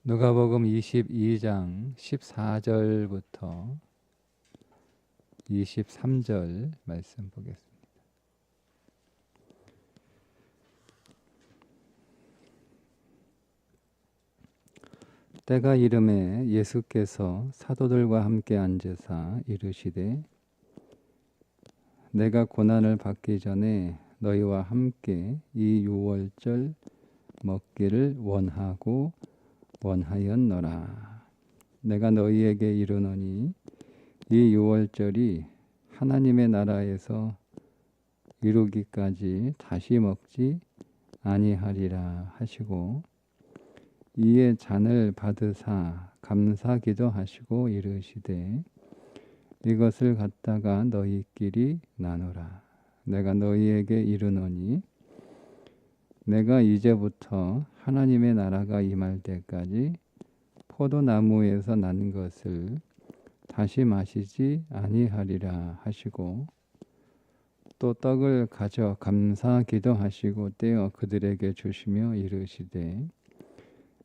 누가복음 22장 14절부터 23절 말씀 보겠습니다. 때가 이름에 예수께서 사도들과 함께 앉으사 이르시되 내가 고난을 받기 전에 너희와 함께 이 유월절 먹기를 원하였노라. 내가 너희에게 이르노니 이 유월절이 하나님의 나라에서 이루기까지 다시 먹지 아니하리라 하시고 이에 잔을 받으사 감사 기도하시고 이르시되 이것을 갖다가 너희끼리 나누라. 내가 너희에게 이르노니 내가 이제부터 하나님의 나라가 임할 때까지 포도나무에서 난 것을 다시 마시지 아니하리라 하시고 또 떡을 가져 감사 기도하시고 떼어 그들에게 주시며 이르시되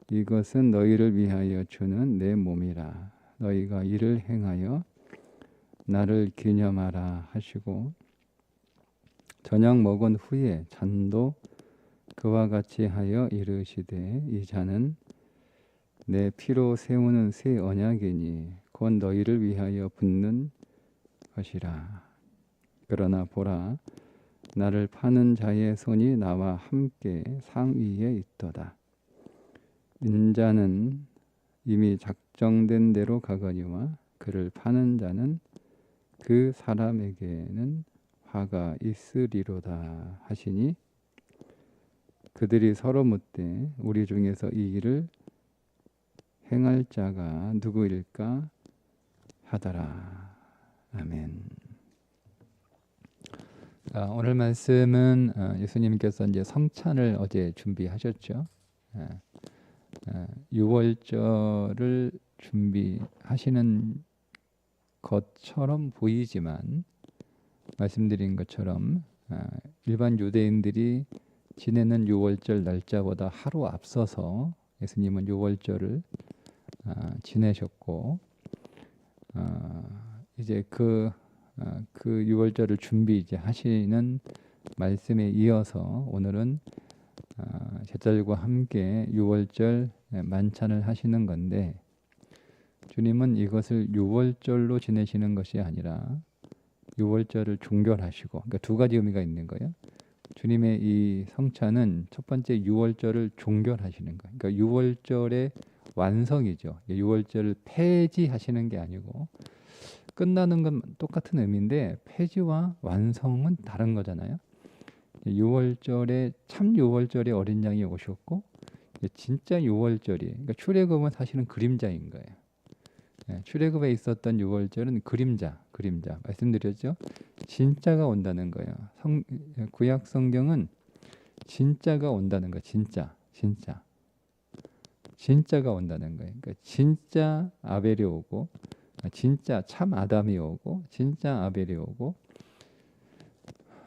이것은 너희를 위하여 주는 내 몸이라. 너희가 이를 행하여 나를 기념하라 하시고 저녁 먹은 후에 잔도 그와 같이 하여 이르시되 이 잔은 내 피로 세우는 새 언약이니 곧 너희를 위하여 붓는 것이라. 그러나 보라 나를 파는 자의 손이 나와 함께 상위에 있도다. 인자는 이미 작정된 대로 가거니와 그를 파는 자는 그 사람에게는 화가 있으리로다 하시니 그들이 서로 묻되 우리 중에서 이 일을 행할 자가 누구일까 하더라. 아멘. 오늘 말씀은 예수님께서 이제 성찬을 어제 준비하셨죠. 유월절을 준비하시는 것처럼 보이지만 말씀드린 것처럼 일반 유대인들이 지내는 유월절 날짜보다 하루 앞서서 예수님은 유월절을 지내셨고 이제 그 유월절을 준비 이제 하시는 말씀에 이어서 오늘은 제자들과 함께 유월절 만찬을 하시는 건데 주님은 이것을 유월절로 지내시는 것이 아니라 유월절을 종결하시고 그러니까 두 가지 의미가 있는 거예요. 주님의 이 성찬은 첫 번째 유월절을 종결하시는 거예요. 그러니까 유월절의 완성이죠. 유월절을 폐지하시는 게 아니고 끝나는 건 똑같은 의미인데 폐지와 완성은 다른 거잖아요. 유월절에 참 유월절에 어린 양이 오셨고 진짜 유월절이 그러니까 출애굽은 사실은 그림자인 거예요. 출애굽에 있었던 유월절은 그림자 말씀드렸죠. 진짜가 온다는 거예요. 구약 성경은 진짜가 온다는 거예요. 진짜가 온다는 거예요. 그러니까 진짜 아벨이 오고 진짜 참 아담이 오고 진짜 아벨이 오고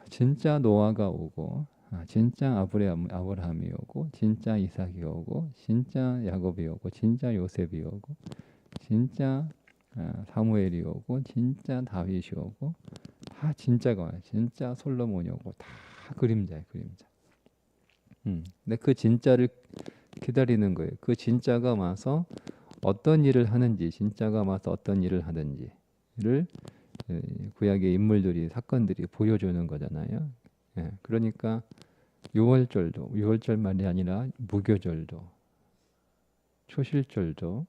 진짜 노아가 오고 진짜 아브라함이 오고 진짜 이삭이 오고 진짜 야곱이 오고 진짜 요셉이 오고 진짜 사무엘이 오고 진짜 다윗이 오고 다 진짜가 와요. 진짜 솔로몬이 오고 다 그림자예요. 근데 그 진짜를 기다리는 거예요. 그 진짜가 와서 어떤 일을 하는지 진짜가 와서 어떤 일을 하는지를 구약의 인물들이 사건들이 보여주는 거잖아요. 그러니까 유월절만이 아니라 무교절도 초실절도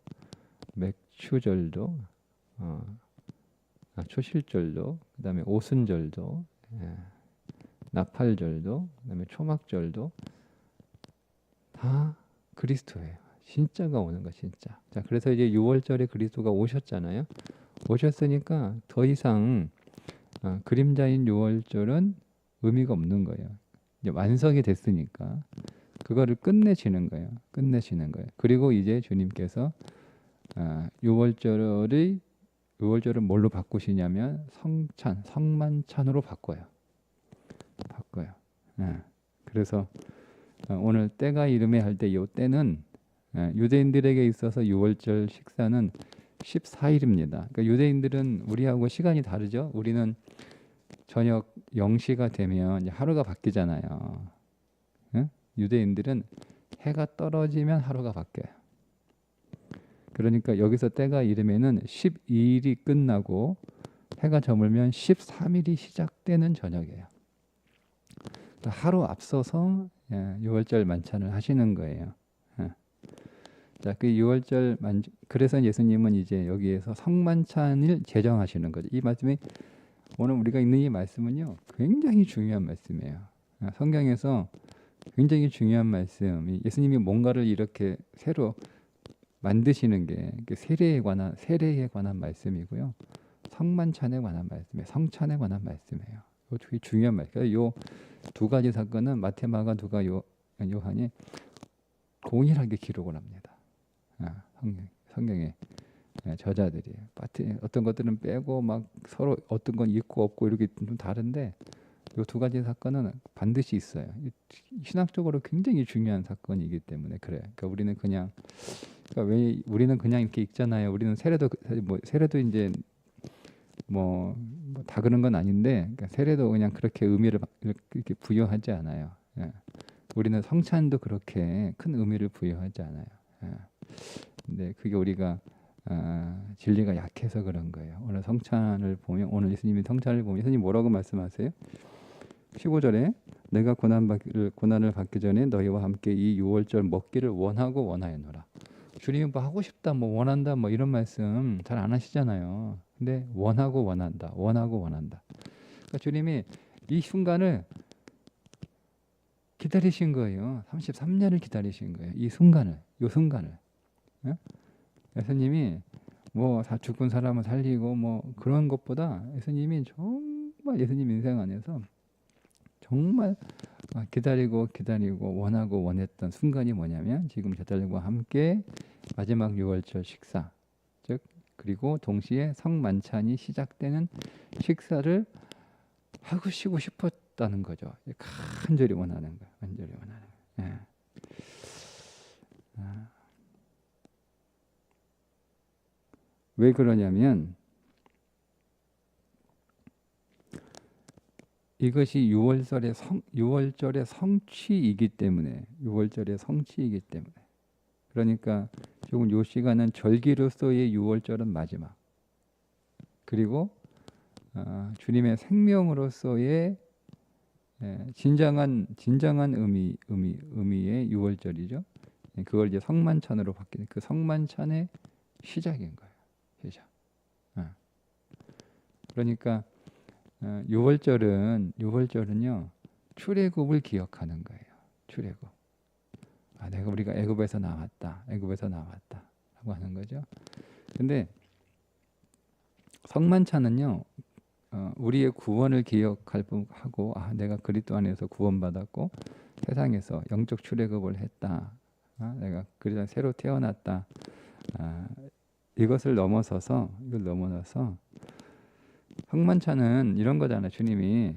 맥추절도 초실절도 그다음에 오순절도 나팔절도 그다음에 초막절도 다 그리스도예요. 진짜가 오는 거 진짜. 자, 그래서 이제 유월절에 그리스도가 오셨잖아요. 오셨으니까 더 이상 그림자인 유월절은 의미가 없는 거예요. 이제 완성이 됐으니까 그거를 끝내시는 거예요. 그리고 이제 주님께서 유월절을 뭘로 바꾸시냐면 성만찬으로 바꿔요. 그래서 오늘 때가 이름에 할 때 이 때는 유대인들에게 있어서 유월절 식사는 14일입니다. 그러니까 유대인들은 우리하고 시간이 다르죠. 우리는 저녁 0시가 되면 이제 하루가 바뀌잖아요. 예? 유대인들은 해가 떨어지면 하루가 바뀌어요. 그러니까 여기서 때가 이르면은 12일이 끝나고 해가 저물면 13일이 시작되는 저녁이에요. 그러니까 하루 앞서서 유월절 만찬을 하시는 거예요. 자, 그 유월절 그래서 예수님은 이제 여기에서 성만찬을 제정하시는 거죠. 이 말씀이 오늘 우리가 읽는 이 말씀은요, 굉장히 중요한 말씀이에요. 성경에서 굉장히 중요한 말씀. 예수님이 뭔가를 이렇게 새로 만드시는 게 세례에 관한 말씀이고요. 성만찬에 관한 말씀이에요. 성찬에 관한 말씀이에요. 이거 되게 중요한 말이에요. 요 두 가지 사건은 마태, 마가, 누가, 요한이 동일하게 기록을 합니다. 성경의 저자들이 어떤 것들은 빼고 막 서로 어떤 건 있고 없고 이렇게 좀 다른데 이 두 가지 사건은 반드시 있어요. 신학적으로 굉장히 중요한 사건이기 때문에 그래요. 그러니까 왜 우리는 그냥 이렇게 읽잖아요. 우리는 세례도 이제 다 그런 건 아닌데, 그러니까 세례도 그냥 그렇게 의미를 이렇게 부여하지 않아요. 우리는 성찬도 그렇게 큰 의미를 부여하지 않아요. 근데 그게 우리가 진리가 약해서 그런 거예요. 오늘 예수님이 성찬을 보면 예수님 뭐라고 말씀하세요? 15절에 내가 고난을 받기 전에 너희와 함께 이 유월절 먹기를 원하고 원하였노라. 주님이 뭐 하고 싶다, 뭐 원한다, 뭐 이런 말씀 잘 안 하시잖아요. 근데 원하고 원한다. 그러니까 주님이 이 순간을 기다리신 거예요. 33년을 기다리신 거예요. 요 순간을. 예수님이 뭐 죽은 사람을 살리고 뭐 그런 것보다 예수님이 정말 예수님 인생 안에서 정말 기다리고 원하고 원했던 순간이 뭐냐면 지금 저들과 함께 마지막 유월절 식사, 즉 그리고 동시에 성만찬이 시작되는 식사를 하시고 싶었다는 거죠. 간절히 원하는 거예요. 예. 왜 그러냐면 이것이 유월절의 성취이기 때문에 그러니까 조금 요 시간은 절기로서의 유월절은 마지막, 그리고 주님의 생명으로서의 진정한 의미의 유월절이죠. 그걸 이제 성만찬으로 바뀌는 그 성만찬의 시작인 거예요. 시작. 그러니까 유월절은요 출애굽을 기억하는 거예요. 출애굽. 우리가 애굽에서 나왔다라고 하는 거죠. 근데 성만찬은요 우리의 구원을 기억하고 내가 그리스도 안에서 구원받았고 세상에서 영적 출애굽을 했다. 내가 그리스도 안에 새로 태어났다. 이걸 넘어서서 성만찬은 이런 거잖아요. 주님이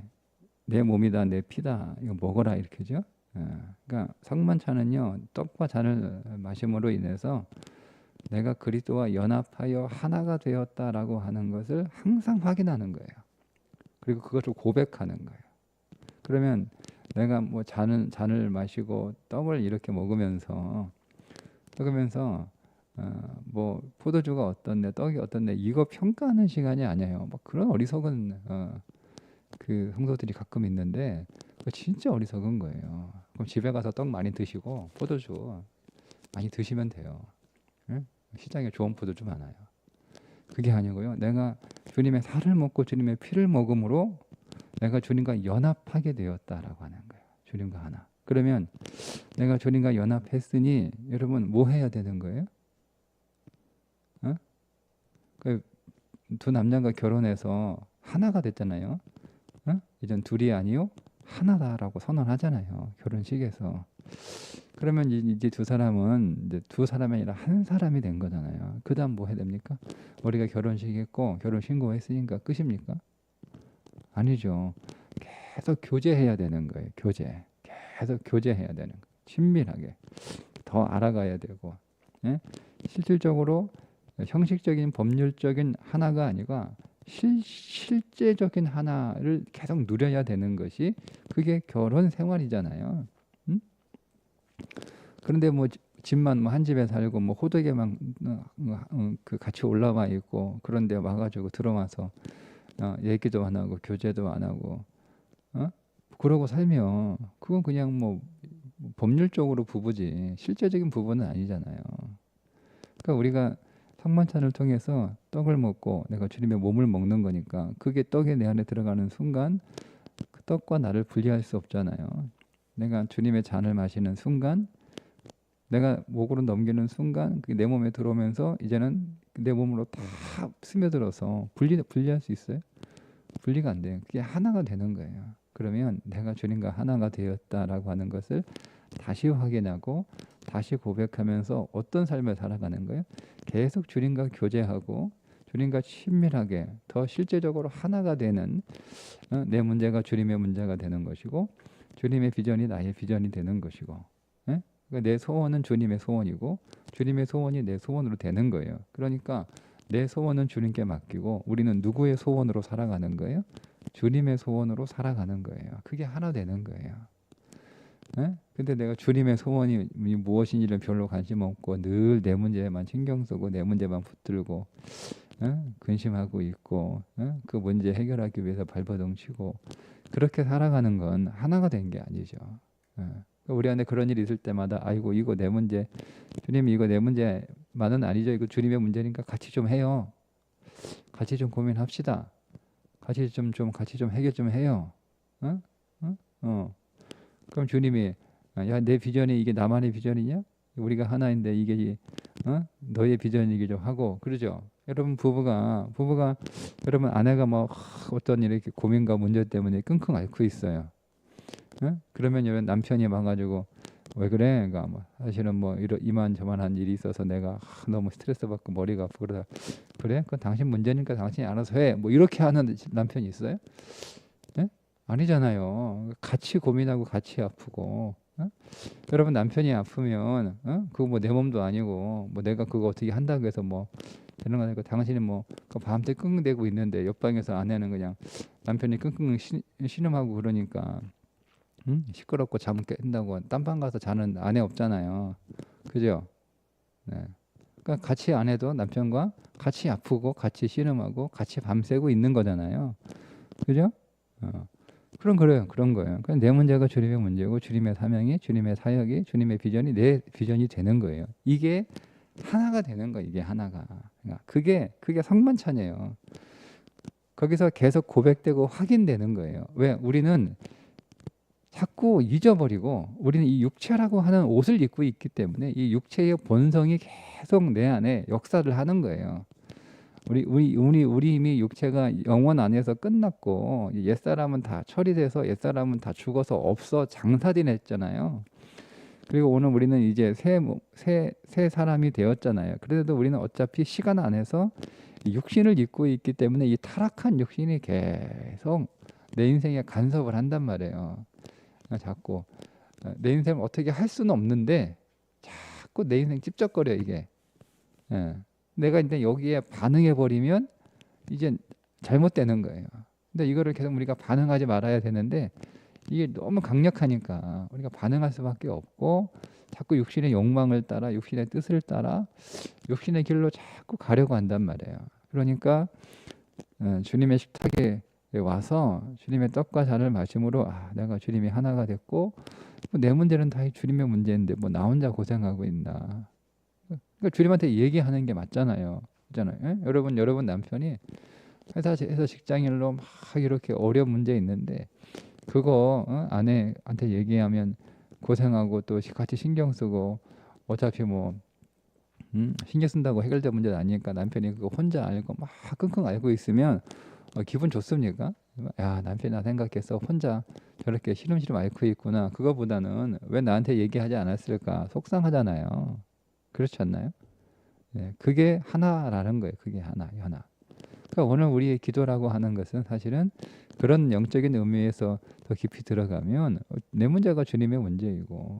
내 몸이다, 내 피다, 이거 먹어라 이렇게죠. 그러니까 성만찬은요 떡과 잔을 마심으로 인해서 내가 그리스도와 연합하여 하나가 되었다라고 하는 것을 항상 확인하는 거예요. 그리고 그것을 고백하는 거예요. 그러면 내가 뭐 잔을 마시고 떡을 이렇게 먹으면서 뭐 포도주가 어떻네, 떡이 어떻네 이거 평가하는 시간이 아니에요. 뭐 그런 어리석은 그 성도들이 가끔 있는데 그거 진짜 어리석은 거예요. 그럼 집에 가서 떡 많이 드시고 포도주 많이 드시면 돼요. 응? 시장에 좋은 포도주 많아요. 그게 아니고요. 내가 주님의 살을 먹고 주님의 피를 먹음으로 내가 주님과 연합하게 되었다라고 하는 거예요. 주님과 하나. 그러면 내가 주님과 연합했으니 여러분 뭐 해야 되는 거예요? 두 남자가 결혼해서 하나가 됐잖아요. 이젠 둘이 아니요 하나다라고 선언하잖아요. 결혼식에서. 그러면 이제 두 사람은 두 사람이 아니라 한 사람이 된 거잖아요. 그 다음 뭐 해야 됩니까? 우리가 결혼식 했고 결혼 신고했으니까 끝입니까? 아니죠. 계속 교제해야 되는 거예요. 계속 교제해야 되는 거예요. 친밀하게. 더 알아가야 되고, 예? 실질적으로 형식적인 법률적인 하나가 아니라 실제적인 하나를 계속 누려야 되는 것이 그게 결혼 생활이잖아요. 음? 그런데 뭐 집만 뭐 한 집에 살고 뭐 호되게만 그 같이 올라와 있고 그런데 와가지고 들어와서 얘기도 안 하고 교제도 안 하고 그러고 살면 그건 그냥 뭐 법률적으로 부부지 실제적인 부부는 아니잖아요. 그러니까 우리가 상만찬을 통해서 떡을 먹고 내가 주님의 몸을 먹는 거니까 그게 떡이 내 안에 들어가는 순간 그 떡과 나를 분리할 수 없잖아요. 내가 주님의 잔을 마시는 순간 내가 목으로 넘기는 순간 그게 내 몸에 들어오면서 이제는 내 몸으로 다 스며들어서 분리할 수 있어요? 분리가 안 돼요. 그게 하나가 되는 거예요. 그러면 내가 주님과 하나가 되었다라고 하는 것을 다시 확인하고 다시 고백하면서 어떤 삶을 살아가는 거예요? 계속 주님과 교제하고 주님과 친밀하게 더 실제적으로 하나가 되는 내 문제가 주님의 문제가 되는 것이고 주님의 비전이 나의 비전이 되는 것이고 그러니까 내 소원은 주님의 소원이고 주님의 소원이 내 소원으로 되는 거예요. 그러니까 내 소원은 주님께 맡기고 우리는 누구의 소원으로 살아가는 거예요? 주님의 소원으로 살아가는 거예요. 그게 하나 되는 거예요. 근데 내가 주님의 소원이 무엇인지를 별로 관심 없고 늘 내 문제만 신경 쓰고 내 문제만 붙들고 근심하고 있고 그 문제 해결하기 위해서 발버둥 치고 그렇게 살아가는 건 하나가 된 게 아니죠. 우리 안에 그런 일이 있을 때마다 아이고 이거 내 문제 주님이 이거 내 문제만은 아니죠. 이거 주님의 문제니까 같이 좀 해요. 같이 좀 고민합시다. 같이 좀 해결 좀 해요. 그럼 주님이 야 내 비전이 이게 나만의 비전이냐? 우리가 하나인데 이게 너의 비전이기도 하고 그러죠. 여러분 부부가 여러분 아내가 뭐 어떤 이렇게 고민과 문제 때문에 끙끙 앓고 있어요. 그러면 여러분 남편이 와가지고 왜 그래? 그러니까 뭐 사실은 뭐 이만저만한 일이 있어서 내가 너무 스트레스 받고 머리가 아프고 그러다 그래? 그건 당신 문제니까 당신이 알아서 해. 뭐 이렇게 하는 남편이 있어요? 아니잖아요. 같이 고민하고 같이 아프고. 여러분 남편이 아프면 그거 뭐 내 몸도 아니고 뭐 내가 그거 어떻게 한다고 해서 뭐 되는 거 아니고 당신이 뭐 그 밤새 끙끙대고 있는데 옆방에서 아내는 그냥 남편이 끙끙 신음하고 그러니까 시끄럽고 잠 깬다고 딴방 가서 자는 아내 없잖아요. 그죠? 네. 그러니까 같이 아내도 남편과 같이 아프고 같이 신음하고 같이 밤새고 있는 거잖아요. 그죠? 그런 거예요. 그러니까 내 문제가 주님의 문제고 주님의 사명이 주님의 사역이 주님의 비전이 내 비전이 되는 거예요. 이게 하나가 되는 거예요. 이게 하나가. 그러니까 그게 성만찬이에요. 거기서 계속 고백되고 확인되는 거예요. 왜? 우리는 자꾸 잊어버리고 우리는 이 육체라고 하는 옷을 입고 있기 때문에 이 육체의 본성이 계속 내 안에 역사를 하는 거예요. 우리 이미 육체가 영혼 안에서 끝났고 옛사람은 다 처리돼서 옛사람은 다 죽어서 없어 장사된 했잖아요. 그리고 오늘 우리는 이제 새 사람이 되었잖아요. 그래도 우리는 어차피 시간 안에서 육신을 입고 있기 때문에 이 타락한 육신이 계속 내 인생에 간섭을 한단 말이에요. 자꾸 내 인생을 어떻게 할 수는 없는데 자꾸 내 인생 찝쩍거려 이게. 내가 이제 여기에 반응해 버리면 이제 잘못되는 거예요. 근데 이거를 계속 우리가 반응하지 말아야 되는데 이게 너무 강력하니까 우리가 반응할 수밖에 없고 자꾸 육신의 욕망을 따라 육신의 뜻을 따라 육신의 길로 자꾸 가려고 한단 말이에요. 그러니까 주님의 식탁에 와서 주님의 떡과 잔을 마심으로 내가 주님이 하나가 됐고 내 문제는 다 주님의 문제인데 뭐 나 혼자 고생하고 있나. 그러니까 주님한테 얘기하는 게 맞잖아요. 그렇잖아요. 여러분 남편이 회사에서 직장인으로 막 이렇게 어려운 문제 있는데 그거 아내한테 얘기하면 고생하고 또 같이 신경 쓰고 어차피 뭐 신경 쓴다고 해결될 문제는 아니니까 남편이 그거 혼자 알고 막 끙끙 앓고 있으면 기분 좋습니까? 야 남편이 나 생각해서 혼자 저렇게 시름시름 앓고 있구나. 그거보다는 왜 나한테 얘기하지 않았을까 속상하잖아요. 그렇지 않나요? 네, 그게 하나라는 거예요. 그게 하나. 그러니까 오늘 우리의 기도라고 하는 것은 사실은 그런 영적인 의미에서 더 깊이 들어가면 내 문제가 주님의 문제이고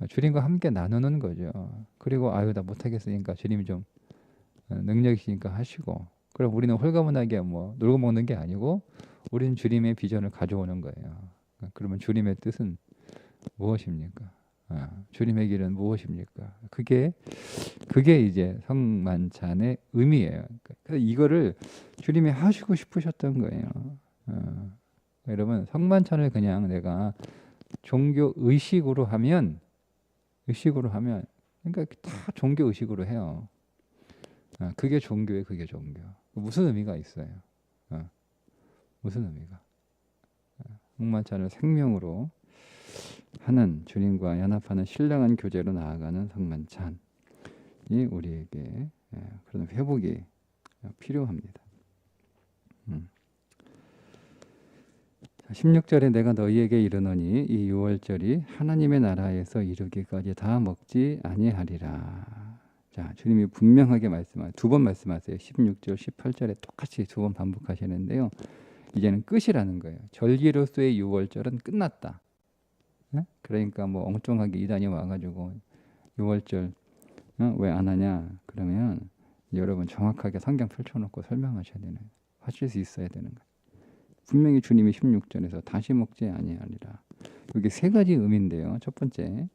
주님과 함께 나누는 거죠. 그리고 아유 나 못하겠으니까 주님이 좀 능력 있으니까 하시고, 그럼 우리는 홀가분하게 뭐 놀고 먹는 게 아니고 우리는 주님의 비전을 가져오는 거예요. 그러면 주님의 뜻은 무엇입니까? 주님의 길은 무엇입니까? 그게 이제 성만찬의 의미예요. 그래서 이거를 주님이 하시고 싶으셨던 거예요. 여러분 성만찬을 그냥 내가 종교 의식으로 하면 그러니까 다 종교 의식으로 해요. 그게 종교예요. 그게 종교. 무슨 의미가 있어요? 무슨 의미가? 성만찬을 생명으로 하는, 주님과 연합하는 신령한 교제로 나아가는 성만찬이 우리에게 그런 회복이 필요합니다. 16절에 내가 너희에게 이르노니 이 유월절이 하나님의 나라에서 이르기까지 다 먹지 아니하리라. 자, 주님이 분명하게 두 번 말씀하세요. 16절, 18절에 똑같이 두 번 반복하시는데요. 이제는 끝이라는 거예요. 절기로서의 유월절은 끝났다. 그러니까 뭐 엉뚱하게 이단이 와가지고 유월절 왜 안 하냐? 그러면 여러분 정확하게 성경 펼쳐놓고 설명하셔야 되는 거예요. 하실 수 있어야 되는 거예요. 분명히 주님이 16절에서 다시 먹지 아니하리라. 여기 세 가지 의미인데요. 첫 번째,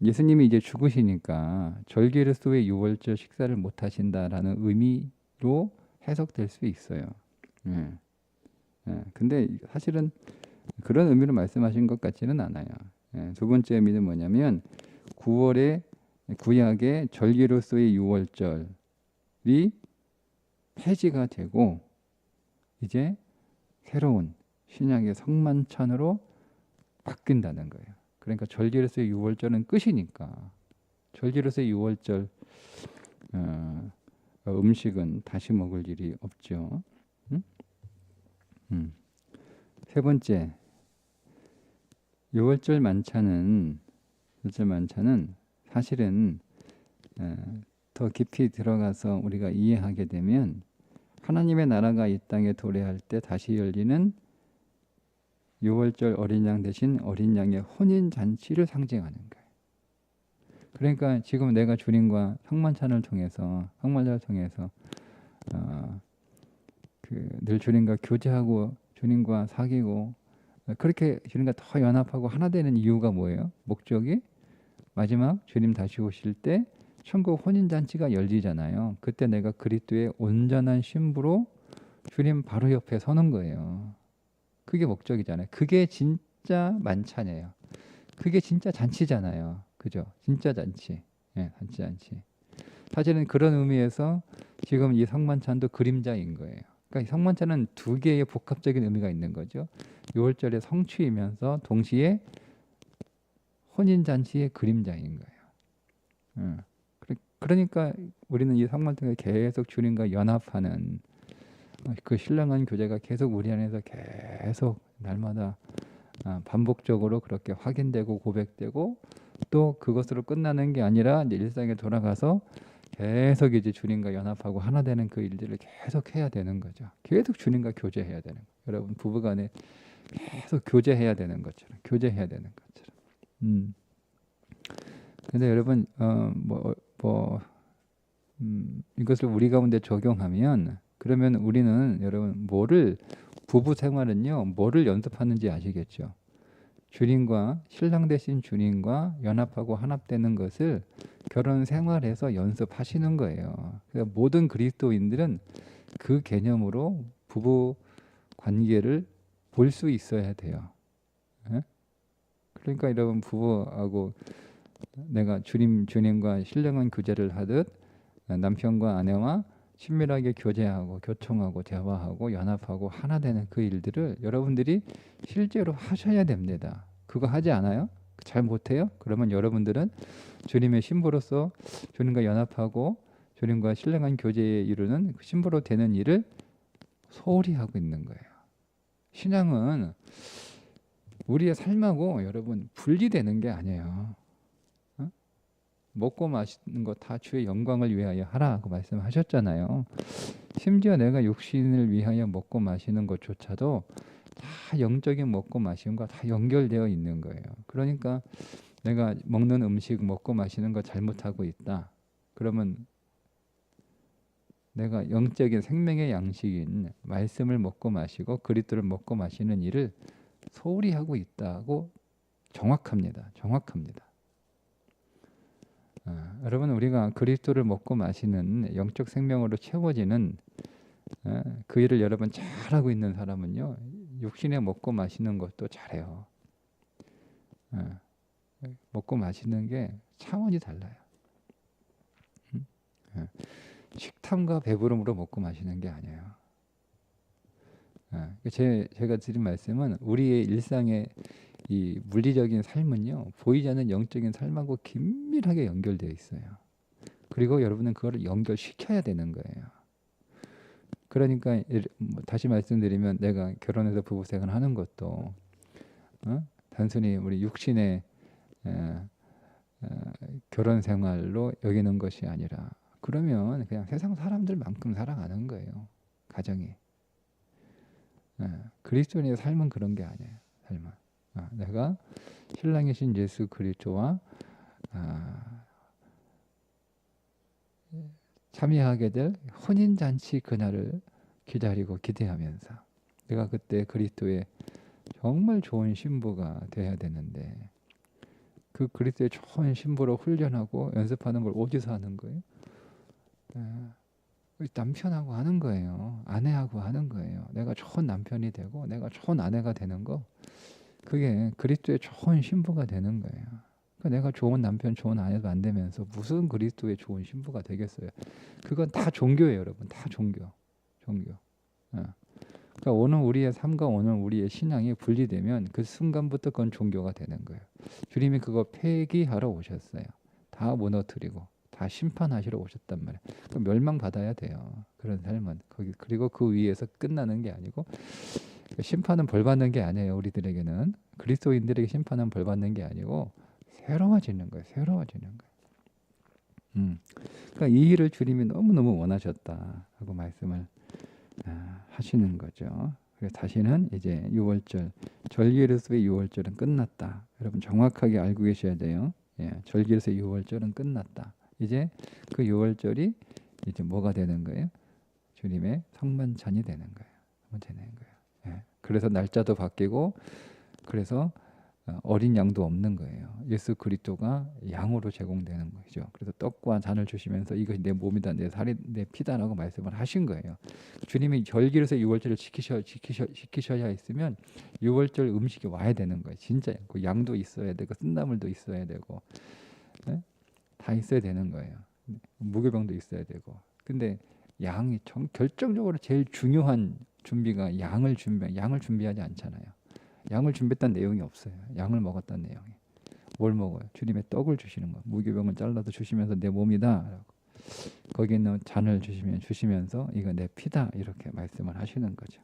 예수님이 이제 죽으시니까 절기로서의 유월절 식사를 못 하신다라는 의미로 해석될 수 있어요. 근데 사실은 그런 의미로 말씀하신 것 같지는 않아요. 두 번째 의미는 뭐냐면 9월에 구약의 절기로서의 유월절이 폐지가 되고 이제 새로운 신약의 성만찬으로 바뀐다는 거예요. 그러니까 절기로서의 유월절은 끝이니까 절기로서의 유월절 음식은 다시 먹을 일이 없죠. 세 번째, 유월절 만찬은 사실은 더 깊이 들어가서 우리가 이해하게 되면 하나님의 나라가 이 땅에 도래할 때 다시 열리는 유월절 어린 양 대신 어린 양의 혼인 잔치를 상징하는 거예요. 그러니까 지금 내가 주님과 성만찬을 통해서 늘 주님과 교제하고 주님과 사귀고 그렇게 주님과 더 연합하고 하나 되는 이유가 뭐예요? 목적이 마지막 주님 다시 오실 때 천국 혼인잔치가 열리잖아요. 그때 내가 그리스도의 온전한 신부로 주님 바로 옆에 서는 거예요. 그게 목적이잖아요. 그게 진짜 만찬이에요. 그게 진짜 잔치잖아요. 그죠? 진짜 잔치. 진짜 잔치. 사실은 그런 의미에서 지금 이 성만찬도 그림자인 거예요. 그러니까 성만찬은 두 개의 복합적인 의미가 있는 거죠. 6월절의 성취이면서 동시에 혼인잔치의 그림자인 거예요. 그러니까 우리는 이 성만찬에 계속 주님과 연합하는 그 신령한 교제가 계속 우리 안에서 계속 날마다 반복적으로 그렇게 확인되고 고백되고 또 그것으로 끝나는 게 아니라 이제 일상에 돌아가서 계속 이제 주님과 연합하고 하나 되는 그 일들을 계속 해야 되는 거죠. 계속 주님과 교제해야 되는 거예요. 여러분 부부간에 계속 교제해야 되는 것처럼 근데 여러분 이것을 우리 가운데 적용하면 그러면 우리는 여러분 부부 생활은요 뭐를 연습하는지 아시겠죠? 주님과 신랑 되신 주님과 연합하고 하납되는 것을 결혼 생활에서 연습하시는 거예요. 그러니까 모든 그리스도인들은 그 개념으로 부부 관계를 볼 수 있어야 돼요. 그러니까 여러분 부부하고 내가 주님과 신령한 교제를 하듯 남편과 아내와 친밀하게 교제하고 교통하고 대화하고 연합하고 하나 되는 그 일들을 여러분들이 실제로 하셔야 됩니다. 그거 하지 않아요? 잘 못해요? 그러면 여러분들은 주님의 신부로서 주님과 연합하고 주님과 신령한 교제에 이루는 그 신부로 되는 일을 소홀히 하고 있는 거예요. 신앙은 우리의 삶하고 여러분 분리되는 게 아니에요. 먹고 마시는 거 다 주의 영광을 위하여 하라고 말씀하셨잖아요. 심지어 내가 육신을 위하여 먹고 마시는 것조차도 다 영적인 먹고 마심과 다 연결되어 있는 거예요. 그러니까 내가 먹는 음식, 먹고 마시는 거 잘못하고 있다. 그러면 내가 영적인 생명의 양식인 말씀을 먹고 마시고 그리스도를 먹고 마시는 일을 소홀히 하고 있다고 정확합니다. 정확합니다. 여러분, 우리가 그리스도를 먹고 마시는 영적 생명으로 채워지는 그 일을 여러분 잘하고 있는 사람은요, 육신에 먹고 마시는 것도 잘해요. 먹고 마시는 게 차원이 달라요. 식탐과 배부름으로 먹고 마시는 게 아니에요. 제가 드린 말씀은 우리의 일상의 이 물리적인 삶은요, 보이지 않는 영적인 삶하고 긴밀하게 연결되어 있어요. 그리고 여러분은 그거를 연결시켜야 되는 거예요. 그러니까 다시 말씀드리면 내가 결혼해서 부부 생활하는 것도 단순히 우리 육신의 결혼 생활로 여기는 것이 아니라, 그러면 그냥 세상 사람들만큼 살아가는 거예요. 가정이. 그리스도인의 삶은 그런 게 아니에요. 삶은 내가 신랑이신 예수 그리스도와 참여하게 될 혼인잔치 그날을 기다리고 기대하면서 내가 그때 그리스도의 정말 좋은 신부가 되어야 되는데, 그 그리스도의 좋은 신부로 훈련하고 연습하는 걸 어디서 하는 거예요? 남편하고 하는 거예요. 아내하고 하는 거예요. 내가 좋은 남편이 되고 내가 좋은 아내가 되는 거, 그게 그리스도의 좋은 신부가 되는 거예요. 그러니까 내가 좋은 남편, 좋은 아내도 안 되면서 무슨 그리스도의 좋은 신부가 되겠어요? 그건 다 종교예요, 여러분. 다 종교. 그러니까 오늘 우리의 삶과 오늘 우리의 신앙이 분리되면 그 순간부터 그건 종교가 되는 거예요. 주님이 그거 폐기하러 오셨어요. 다 무너뜨리고 다 심판하시러 오셨단 말이에요. 그러니까 멸망받아야 돼요. 그런 삶은. 그리고 그 위에서 끝나는 게 아니고, 심판은 벌 받는 게 아니에요. 우리들에게는 그리스도인들에게 심판은 벌 받는 게 아니고 새로워지는 거예요. 새로워지는 거예요. 그러니까 이 일을 주님이 너무너무 원하셨다 하고 말씀을 하시는 거죠. 그래서 다시는 이제 6월절, 절기에서의 6월절은 끝났다. 여러분 정확하게 알고 계셔야 돼요. 절기에서의 6월절은 끝났다. 이제 그 6월절이 이제 뭐가 되는 거예요? 주님의 성만찬이 되는 거예요. 성만찬이 되는 거예요. 그래서 날짜도 바뀌고, 그래서 어린 양도 없는 거예요. 예수 그리스도가 양으로 제공되는 거죠. 그래서 떡과 잔을 주시면서 이것이 내 몸이다, 내 살이, 내 피다라고 말씀을 하신 거예요. 주님이 절기로서 6월절을 지키셔야 했으면 6월절 음식이 와야 되는 거예요. 진짜 그 양도 있어야 되고 쓴나물도 있어야 되고, 다 있어야 되는 거예요. 무교병도 있어야 되고. 근데 양이 결정적으로 제일 중요한 준비가 양을 준비하지 않잖아요. 양을 준비했다는 내용이 없어요. 양을 먹었다는 내용이. 뭘 먹어요? 주님의 떡을 주시는 거. 무교병을 잘라서 주시면서 내 몸이다. 거기에 있는 잔을 주시면서 이거 내 피다. 이렇게 말씀을 하시는 거죠.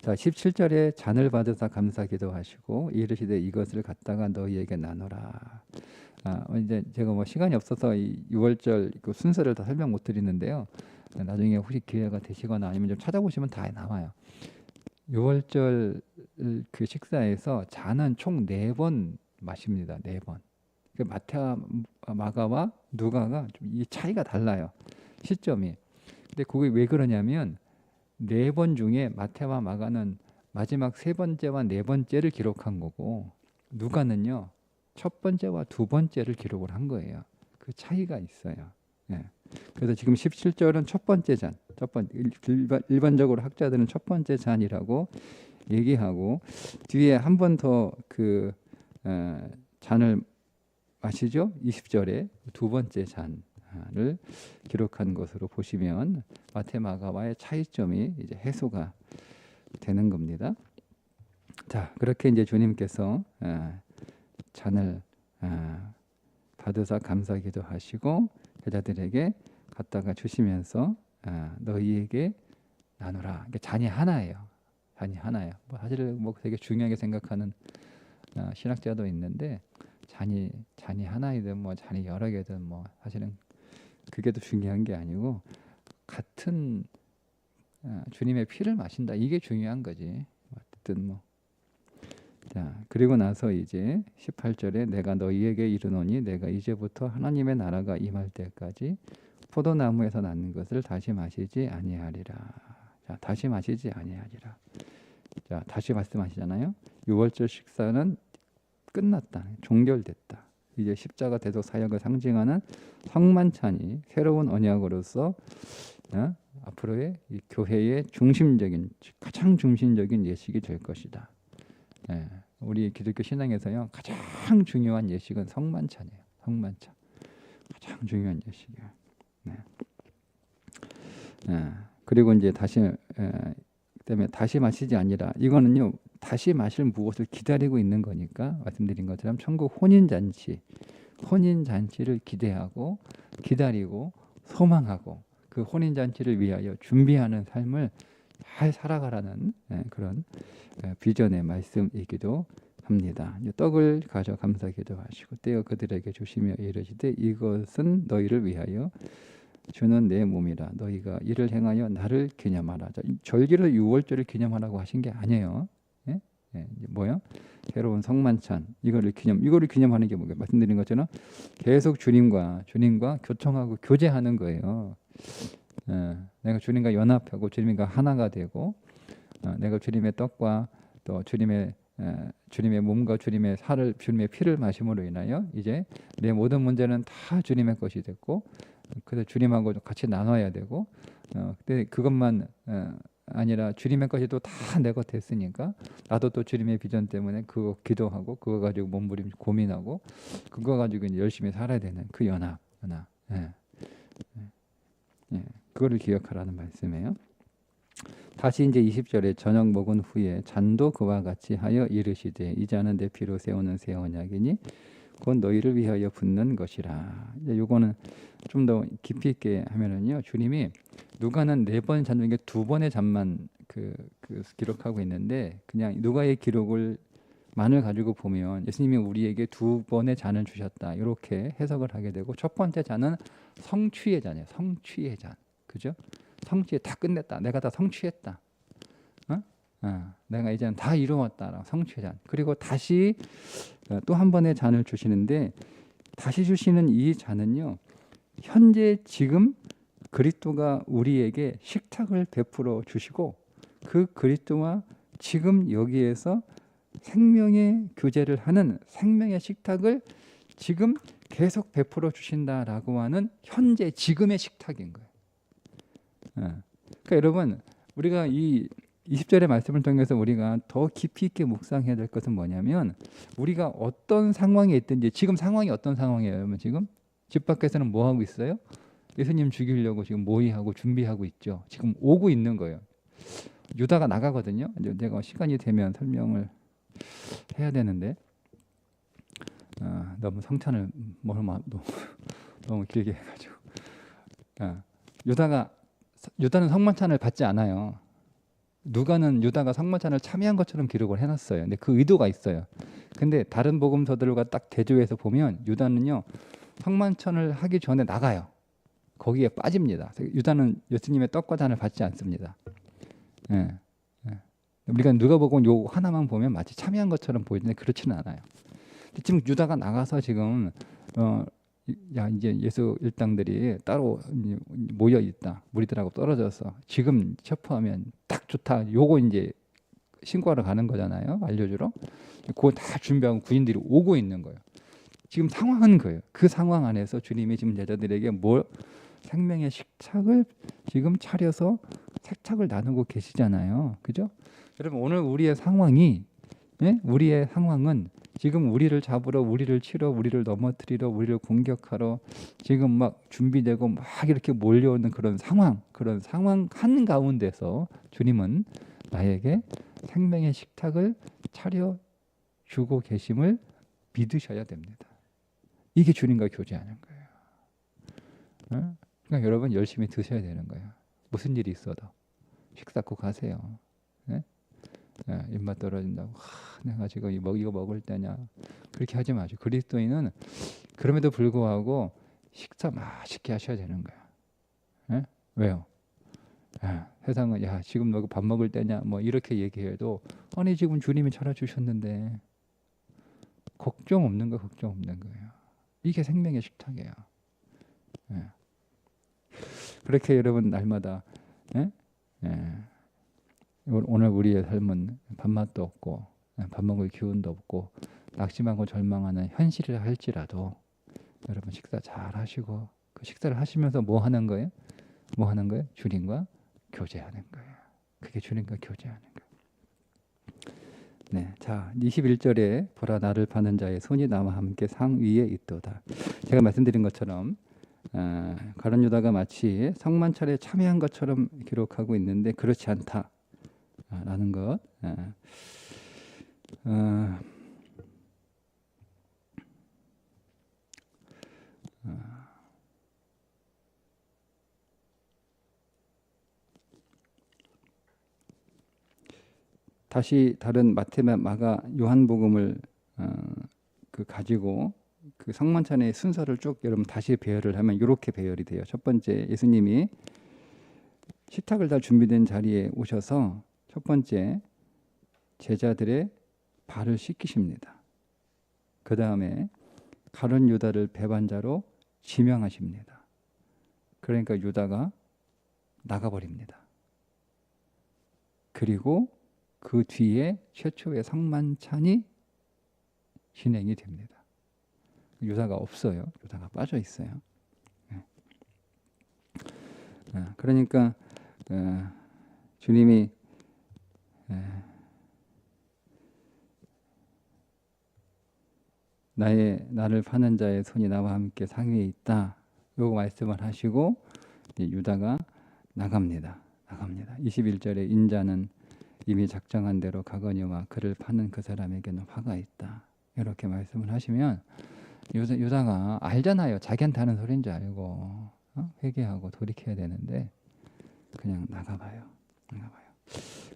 자, 17절에 잔을 받으사 감사 기도하시고 이르시되 이것을 갖다가 너희에게 나누라. 이제 제가 뭐 시간이 없어서 이 6월절 그 순서를 다 설명 못 드리는데요. 나중에 혹시 기회가 되시거나 아니면 좀 찾아보시면 다 나와요. 6월절 그 식사에서 잔은 총 4번 마십니다. 4번. 그 마태와 마가와 누가가 좀 이 차이가 달라요. 시점이. 근데 그게 왜 그러냐면 4번 중에 마태와 마가는 마지막 3번째와 4번째를 기록한 거고, 누가는요 첫 번째와 2번째를 기록을 한 거예요. 그 차이가 있어요. 그래서 지금 17절은 첫 번째 잔, 일반적으로 학자들은 첫 번째 잔이라고 얘기하고, 뒤에 한 번 더 그 잔을 마시죠. 20절에 두 번째 잔을 기록한 것으로 보시면 마테마가와의 차이점이 이제 해소가 되는 겁니다. 자, 그렇게 이제 주님께서 잔을 받으사 감사기도 하시고 제자들에게 갖다가 주시면서 너희에게 나누라. 그러니까 잔이 하나예요. 잔이 하나예요. 뭐 사실 뭐 되게 중요하게 생각하는 신학자도 있는데, 잔이 하나이든 뭐 잔이 여러 개든 뭐 사실은 그게 더 중요한 게 아니고, 같은 주님의 피를 마신다, 이게 중요한 거지. 어쨌든 뭐 자, 그리고 나서 이제 18절에 내가 너희에게 이르노니 내가 이제부터 하나님의 나라가 임할 때까지 포도나무에서 낳는 것을 다시 마시지 아니하리라. 자, 다시 마시지 아니하리라. 자, 다시 말씀하시잖아요. 6월절 식사는 끝났다. 종결됐다. 이제 십자가 대속 사역을 상징하는 성만찬이 새로운 언약으로서 앞으로의 이 교회의 중심적인 가장 중심적인 예식이 될 것이다. 예, 우리 기독교 신앙에서요 가장 중요한 예식은 성만찬이에요. 성만찬 가장 중요한 예식이에요. 네. 그리고 이제 다시 그다음에 다시 마시지 아니라 이거는요 다시 마실 무엇을 기다리고 있는 거니까 말씀드린 것처럼 천국 혼인잔치를 기대하고 기다리고 소망하고 그 혼인잔치를 위하여 준비하는 삶을 잘 살아가라는 그런 비전의 말씀이기도 합니다. 떡을 가져 감사 기도하시고 떼어 그들에게 주시며 이르시되 이것은 너희를 위하여 주는 내 몸이라 너희가 이를 행하여 나를 기념하라. 절기를 6월절을 기념하라고 하신 게 아니에요. 예? 예, 뭐요? 새로운 성만찬 이거를 기념하는 게 뭐예요? 말씀드린 것처럼 계속 주님과 교통하고 교제하는 거예요. 내가 주님과 연합하고 주님과 하나가 되고 내가 주님의 떡과 또 주님의 몸과 주님의 피를 마심으로 인하여 이제 내 모든 문제는 다 주님의 것이 됐고 그래서 주님하고 같이 나눠야 되고 근데 그것만 아니라 주님의 것이 또 다 내 것 됐으니까 나도 또 주님의 비전 때문에 그거 기도하고 그거 가지고 몸부림 고민하고 그거 가지고 이제 열심히 살아야 되는 그 연합. 그거를 기억하라는 말씀이에요. 다시 이제 20절에 저녁 먹은 후에 잔도 그와 같이 하여 이르시되 이 잔은 내 피로 세우는 새 언약이니 곧 너희를 위하여 붓는 것이라. 이제 요거는 좀 더 깊이 있게 하면은요. 주님이 누가는 4번 잔 중에 2번의 잔만 기록하고 있는데 그냥 누가의 기록을 만을 가지고 보면 예수님이 우리에게 2번의 잔을 주셨다. 이렇게 해석을 하게 되고 첫 번째 잔은 성취의 잔이에요. 성취의 잔. 그죠? 성취에 다 끝냈다. 내가 다 성취했다. 내가 이제는 다 이루었다. 성취의 잔. 그리고 다시 또 한 번의 잔을 주시는데 다시 주시는 이 잔은요. 현재 지금 그리스도가 우리에게 식탁을 베풀어 주시고 그 그리스도와 지금 여기에서 생명의 교제를 하는 생명의 식탁을 지금 계속 베풀어 주신다라고 하는 현재 지금의 식탁인 거예요. 그러니까 여러분 우리가 이 20절의 말씀을 통해서 우리가 더 깊이 있게 묵상해야 될 것은 뭐냐면 우리가 어떤 상황에 있든지 지금 상황이 어떤 상황이에요? 여러분 지금 집 밖에서는 뭐 하고 있어요? 예수님 죽이려고 지금 모의하고 준비하고 있죠. 지금 오고 있는 거예요. 유다가 나가거든요. 이제 내가 시간이 되면 설명을 해야 되는데 너무 성찬을 너무 길게 해가지고 유다는 성만찬을 받지 않아요. 누가는 유다가 성만찬을 참여한 것처럼 기록을 해놨어요. 근데 그 의도가 있어요. 근데 다른 복음서들과 딱 대조해서 보면 유다는요 성만찬을 하기 전에 나가요. 거기에 빠집니다. 유다는 예수님의 떡과 잔을 받지 않습니다. 우리가 누가복음 요 하나만 보면 마치 참여한 것처럼 보이는데 그렇지는 않아요. 지금 유다가 나가서 지금 이제 예수 일당들이 따로 모여 있다. 무리들하고 떨어져서 지금 체포하면 딱 좋다. 요거 이제 신고하러 가는 거잖아요. 알려주러. 그거 다 준비하고 군인들이 오고 있는 거예요. 지금 상황은 거예요. 그 상황 안에서 주님이 지금 제자들에게 생명의 식탁을 지금 차려서 색탁을 나누고 계시잖아요. 그죠? 여러분 오늘 우리의 상황은 지금 우리를 잡으러, 우리를 치러, 우리를 넘어뜨리러, 우리를 공격하러 지금 막 준비되고 막 이렇게 몰려오는 그런 상황 한 가운데서 주님은 나에게 생명의 식탁을 차려주고 계심을 믿으셔야 됩니다. 이게 주님과 교제하는 거예요. 그러니까 여러분 열심히 드셔야 되는 거예요. 무슨 일이 있어도 식사 꼭 하세요. 입맛 떨어진다고 내가 지금 이거 먹을 때냐 그렇게 하지 마시고 그리스도인은 그럼에도 불구하고 식사 맛있게 하셔야 되는 거야. 왜요? 세상은 야 지금 너 밥 먹을 때냐 뭐 이렇게 얘기해도 아니 지금 주님이 차려주셨는데 걱정 없는 거 걱정 없는 거예요. 이게 생명의 식탁이에요. 예. 그렇게 여러분 날마다 예? 예. 오늘 우리의 삶은 밥맛도 없고 밥 먹을 기운도 없고 낙심하고 절망하는 현실이라 할지라도 여러분 식사 잘 하시고 그 식사를 하시면서 뭐 하는 거예요? 뭐 하는 거예요? 주님과 교제하는 거예요. 그게 주님과 교제하는 거예요. 네, 자 21절에 보라 나를 파는 자의 손이 나와 함께 상 위에 있도다. 제가 말씀드린 것처럼 가룟 유다가 마치 성만찬에 참여한 것처럼 기록하고 있는데 그렇지 않다라는 것. 다시 다른 마태나 마가 요한복음을 그 가지고 그 성만찬의 순서를 쭉 여러분 다시 배열을 하면 이렇게 배열이 돼요. 첫 번째 예수님이 식탁을 다 준비된 자리에 오셔서 첫 번째 제자들의 발을 씻기십니다. 그 다음에 가룟 유다를 배반자로 지명하십니다. 그러니까 유다가 나가버립니다. 그리고 그 뒤에 최초의 성만찬이 진행이 됩니다. 유다가 없어요. 유다가 빠져 있어요. 그러니까 주님이 나를 파는 자의 손이 나와 함께 상위에 있다. 요거 말씀을 하시고 유다가 나갑니다. 21절에 인자는 이미 작정한 대로 가거니와 그를 파는 그 사람에게는 화가 있다. 이렇게 말씀을 하시면 유다가 알잖아요. 자기한테 하는 소리인 줄 알고 회개하고 돌이켜야 되는데 그냥 나가봐요.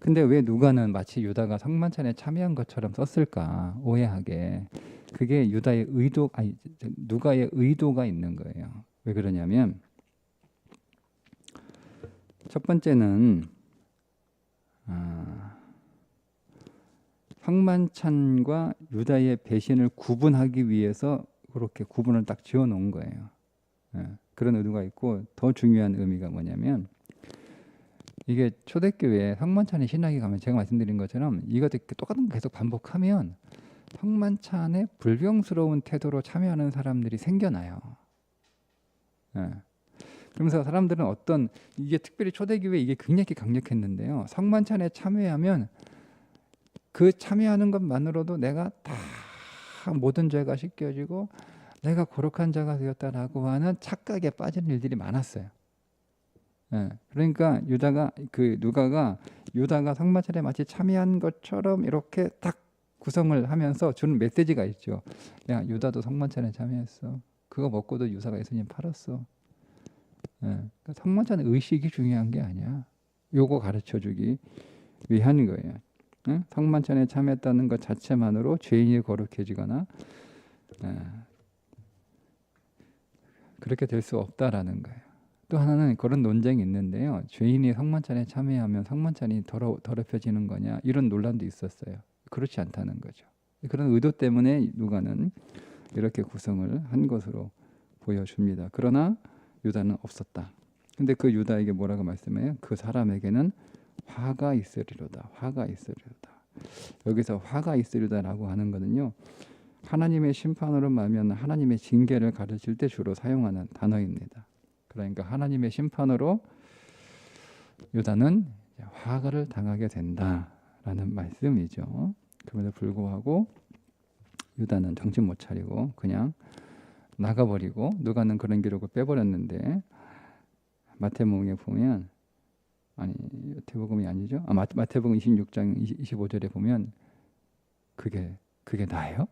근데 왜 누가는 마치 유다가 성만찬에 참여한 것처럼 썼을까 오해하게. 그게 유다의 의도, 누가의 의도가 있는 거예요. 왜 그러냐면 첫 번째는 성만찬과 유다의 배신을 구분하기 위해서 그렇게 구분을 딱 지어 놓은 거예요. 그런 의도가 있고 더 중요한 의미가 뭐냐면 이게 초대교회 성만찬에 신학이 가면 제가 말씀드린 것처럼 이것도 똑같은 거 계속 반복하면 성만찬에 불경스러운 태도로 참여하는 사람들이 생겨나요. 그러면서 사람들은 이게 특별히 초대교회 이게 굉장히 강력했는데요. 성만찬에 참여하면 그 참여하는 것만으로도 내가 다 모든 죄가 씻겨지고 내가 거룩한 자가 되었다라고 하는 착각에 빠지는 일들이 많았어요. 그러니까 누가가 유다가 성만찬에 마치 참여한 것처럼 이렇게 딱 구성을 하면서 주는 메시지가 있죠. 야, 유다도 성만찬에 참여했어. 그거 먹고도 유다가 예수님 팔았어. 그러니까 성만찬 의식이 중요한 게 아니야. 요거 가르쳐주기 위한 거예요. 성만찬에 참여했다는 것 자체만으로 죄인이 거룩해지거나 그렇게 될 수 없다라는 거예요. 또 하나는 그런 논쟁이 있는데요. 죄인이 성만찬에 참여하면 성만찬이 더럽혀지는 거냐 이런 논란도 있었어요. 그렇지 않다는 거죠. 그런 의도 때문에 누가는 이렇게 구성을 한 것으로 보여줍니다. 그러나 유다는 없었다. 근데 그 유다에게 뭐라고 말씀해요? 그 사람에게는 화가 있으리로다. 여기서 화가 있으리로다라고 하는 것은요. 하나님의 심판으로 말하면 하나님의 징계를 가르칠 때 주로 사용하는 단어입니다. 그러니까 하나님의 심판으로 유다는 화가를 당하게 된다라는 말씀이죠. 그럼에도 불구하고 유다는 정신 못 차리고 그냥 나가버리고 누가는 그런 기록을 빼버렸는데 마태복음에 보면 마태복음이 아니죠. 마태복음 26장 25절에 보면 그게 나예요?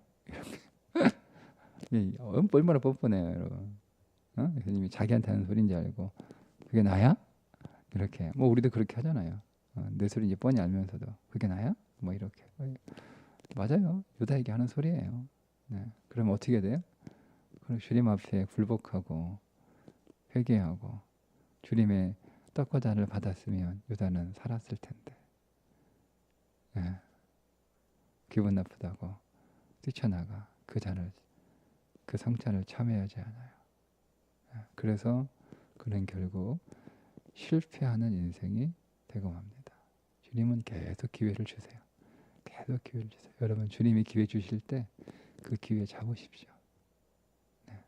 이렇게 얼마나 뻔뻔해요, 여러분. 예수님이 자기한테 하는 소리인지 알고 그게 나야? 이렇게 우리도 그렇게 하잖아요. 내 소리인지 뻔히 알면서도 그게 나야? 이렇게 맞아요. 유다에게 하는 소리예요. 그럼 어떻게 돼요? 그럼 주님 앞에 굴복하고 회개하고 주님의 떡과 잔을 받았으면 유다는 살았을 텐데 예, 기분 나쁘다고 뛰쳐나가 그 잔을, 그 성찬을 참여하지 않아요. 예, 그래서 그는 결국 실패하는 인생이 되고 맙니다. 주님은 계속 기회를 주세요. 계속 기회를 주세요. 여러분 주님이 기회 주실 때 그 기회 잡으십시오. 네,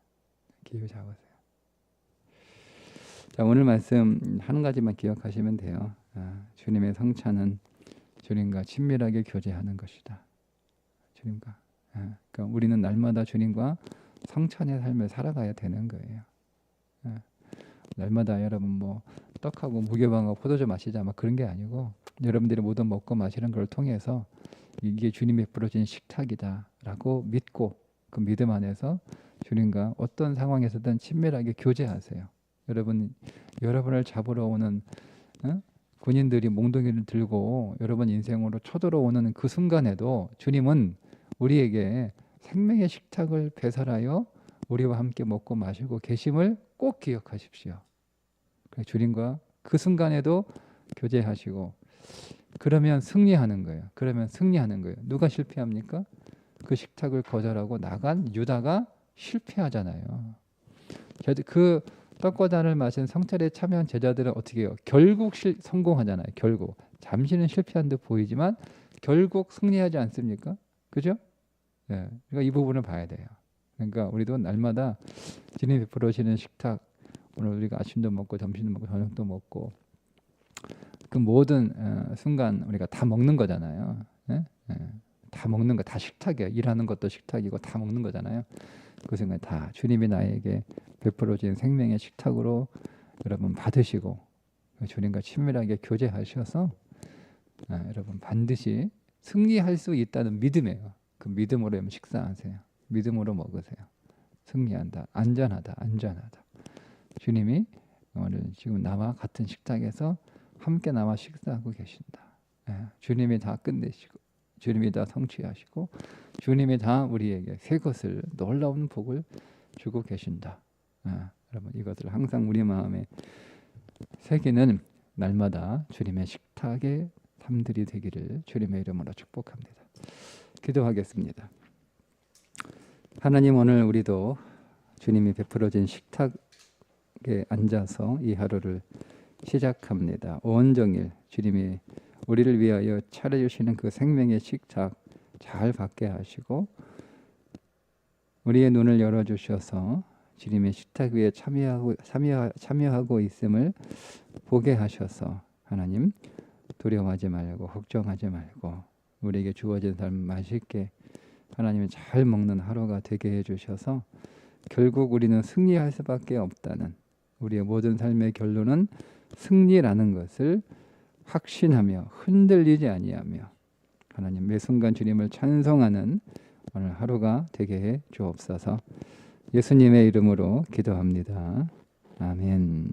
기회 잡으세요. 자, 오늘 말씀 한 가지만 기억하시면 돼요. 주님의 성찬은 주님과 친밀하게 교제하는 것이다. 주님과. 그러니까 우리는 날마다 주님과 성찬의 삶을 살아가야 되는 거예요. 날마다 여러분 뭐 떡하고 무교방하고 포도주 마시자 막 그런 게 아니고 여러분들이 모든 먹고 마시는 걸 통해서 이게 주님이 베풀어진 식탁이다라고 믿고 그 믿음 안에서 주님과 어떤 상황에서든 친밀하게 교제하세요. 여러분을 잡으러 오는 군인들이 몽둥이를 들고 여러분 인생으로 쳐들어오는 그 순간에도 주님은 우리에게 생명의 식탁을 배설하여 우리와 함께 먹고 마시고 계심을 꼭 기억하십시오. 주님과 그 순간에도 교제하시고 그러면 승리하는 거예요. 누가 실패합니까? 그 식탁을 거절하고 나간 유다가 실패하잖아요. 그 떡과 잔을 마신 성찬에 참여한 제자들은 어떻게 해요? 결국 성공하잖아요. 결국 잠시는 실패한 듯 보이지만 결국 승리하지 않습니까? 그죠? 네. 그러니까 이 부분을 봐야 돼요. 그러니까 우리도 날마다 주님이 베풀어 주시는 식탁, 오늘 우리가 아침도 먹고 점심도 먹고 저녁도 먹고 그 모든 순간 우리가 다 먹는 거잖아요. 네? 다 먹는 거, 다 식탁이에요. 일하는 것도 식탁이고 다 먹는 거잖아요. 그 순간 다 주님이 나에게 베풀어 주신 생명의 식탁으로 여러분 받으시고 주님과 친밀하게 교제하셔서 여러분 반드시 승리할 수 있다는 믿음이에요. 그 믿음으로 식사하세요. 믿음으로 먹으세요. 승리한다. 안전하다. 주님이 오늘 지금 나와 같은 식탁에서 함께 나와 식사하고 계신다. 주님이 다 끝내시고 주님이 다 성취하시고 주님이 다 우리에게 새 것을 놀라운 복을 주고 계신다. 여러분 이것을 항상 우리 마음에 새기는 날마다 주님의 식탁의 삶들이 되기를 주님의 이름으로 축복합니다. 기도하겠습니다. 하나님, 오늘 우리도 주님이 베풀어진 식탁에 앉아서 이 하루를 시작합니다. 온종일 주님이 우리를 위하여 차려주시는 그 생명의 식탁 잘 받게 하시고 우리의 눈을 열어주셔서 주님의 식탁 위에 참여하고 있음을 보게 하셔서 하나님 두려워하지 말고 걱정하지 말고 우리에게 주어진 삶 맛있게 하나님이 잘 먹는 하루가 되게 해주셔서 결국 우리는 승리할 수밖에 없다는, 우리의 모든 삶의 결론은 승리라는 것을 확신하며 흔들리지 아니하며 하나님 매 순간 주님을 찬송하는 오늘 하루가 되게 해 주옵소서. 예수님의 이름으로 기도합니다. 아멘.